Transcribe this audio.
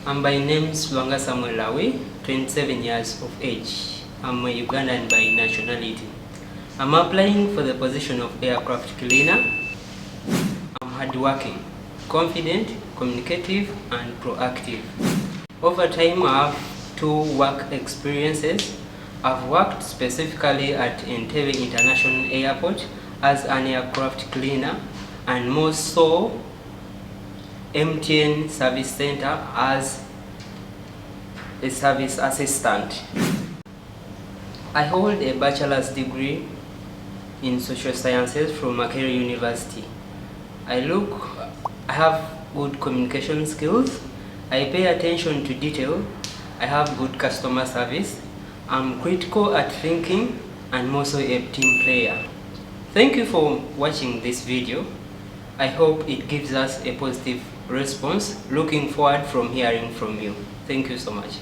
I'm by name Swanga Samuel Lawe, 27 years of age. I'm a Ugandan by nationality. I'm applying for the position of aircraft cleaner. I'm hardworking, confident, communicative, and proactive. Over time, I have 2 work experiences. I've worked specifically at Entebbe International Airport as an aircraft cleaner, and more so MTN Service Center as a service assistant. I hold a bachelor's degree in social sciences from Makerere University. I have good communication skills. I pay attention to detail. I have good customer service. I'm critical at thinking and I'm also a team player. Thank you for watching this video. I hope it gives us a positive response. Looking forward from hearing from you. Thank you so much.